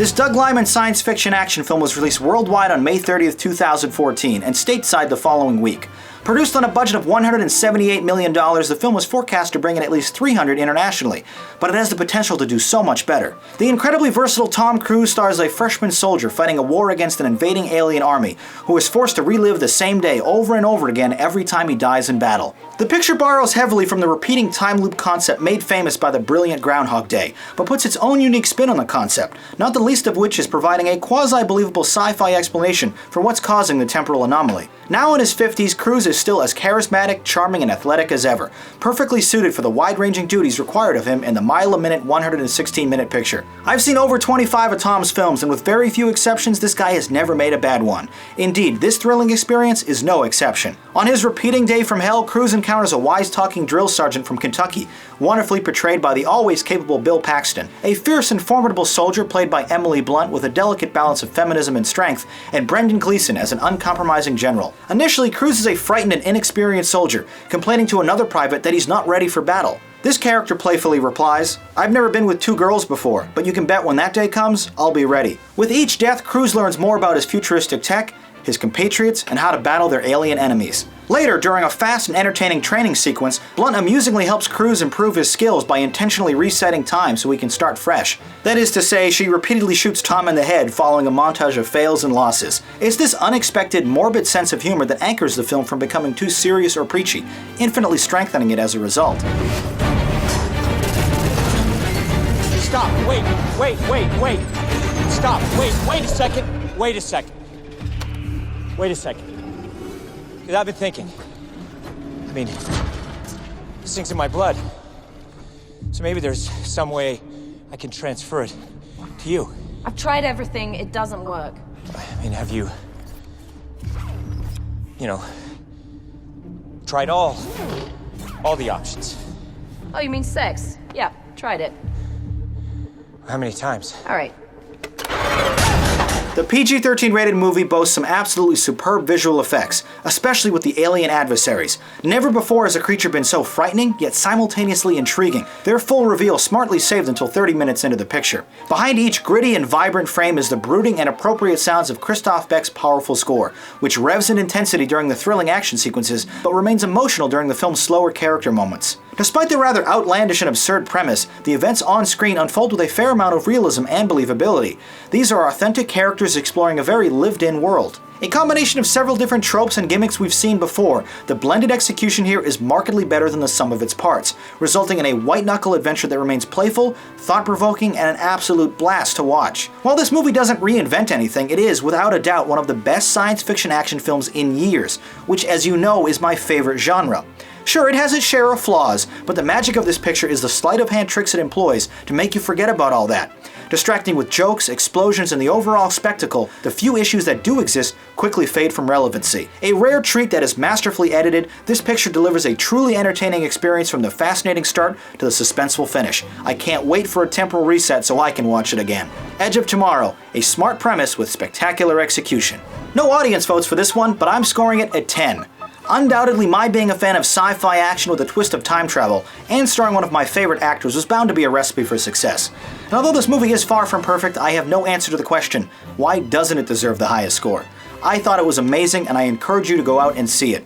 This Doug Liman science fiction action film was released worldwide on May 30th, 2014, and stateside the following week. Produced on a budget of $178 million, the film was forecast to bring in at least $300 internationally, but it has the potential to do so much better. The incredibly versatile Tom Cruise stars a freshman soldier fighting a war against an invading alien army, who is forced to relive the same day over and over again every time he dies in battle. The picture borrows heavily from the repeating time loop concept made famous by the brilliant Groundhog Day, but puts its own unique spin on the concept, not the least of which is providing a quasi-believable sci-fi explanation for what's causing the temporal anomaly. Now in his 50s, Cruise is still as charismatic, charming, and athletic as ever, perfectly suited for the wide-ranging duties required of him in the mile-a-minute, 116-minute picture. I've seen over 25 of Tom's films, and with very few exceptions, this guy has never made a bad one. Indeed, this thrilling experience is no exception. On his repeating day from hell, Cruise encounters a wise-talking drill sergeant from Kentucky, wonderfully portrayed by the always capable Bill Paxton, a fierce and formidable soldier played by Emily Blunt with a delicate balance of feminism and strength, and Brendan Gleeson as an uncompromising general. Initially, Cruise is a frightened and inexperienced soldier, complaining to another private that he's not ready for battle. This character playfully replies, "I've never been with two girls before, but you can bet when that day comes, I'll be ready." With each death, Cruise learns more about his futuristic tech, his compatriots, and how to battle their alien enemies. Later, during a fast and entertaining training sequence, Blunt amusingly helps Cruise improve his skills by intentionally resetting time so he can start fresh. That is to say, she repeatedly shoots Tom in the head following a montage of fails and losses. It's this unexpected, morbid sense of humor that anchors the film from becoming too serious or preachy, infinitely strengthening it as a result. Stop, wait. Stop, wait a second. Wait a second. Because I've been thinking. I mean, this thing's in my blood. So maybe there's some way I can transfer it to you. I've tried everything, it doesn't work. I mean, have you tried all the options? Oh, you mean sex? Yeah, tried it. How many times? All right. The PG-13 rated movie boasts some absolutely superb visual effects, especially with the alien adversaries. Never before has a creature been so frightening, yet simultaneously intriguing, their full reveal smartly saved until 30 minutes into the picture. Behind each gritty and vibrant frame is the brooding and appropriate sounds of Christophe Beck's powerful score, which revs in intensity during the thrilling action sequences, but remains emotional during the film's slower character moments. Despite the rather outlandish and absurd premise, the events on screen unfold with a fair amount of realism and believability. These are authentic characters exploring a very lived-in world. A combination of several different tropes and gimmicks we've seen before, the blended execution here is markedly better than the sum of its parts, resulting in a white-knuckle adventure that remains playful, thought-provoking, and an absolute blast to watch. While this movie doesn't reinvent anything, it is, without a doubt, one of the best science fiction action films in years, which, as you know, is my favorite genre. Sure, it has its share of flaws, but the magic of this picture is the sleight-of-hand tricks it employs to make you forget about all that. Distracting with jokes, explosions, and the overall spectacle, the few issues that do exist quickly fade from relevancy. A rare treat that is masterfully edited, this picture delivers a truly entertaining experience from the fascinating start to the suspenseful finish. I can't wait for a temporal reset so I can watch it again. Edge of Tomorrow, a smart premise with spectacular execution. No audience votes for this one, but I'm scoring it a 10. Undoubtedly, my being a fan of sci-fi action with a twist of time travel, and starring one of my favorite actors, was bound to be a recipe for success. And although this movie is far from perfect, I have no answer to the question, why doesn't it deserve the highest score? I thought it was amazing, and I encourage you to go out and see it.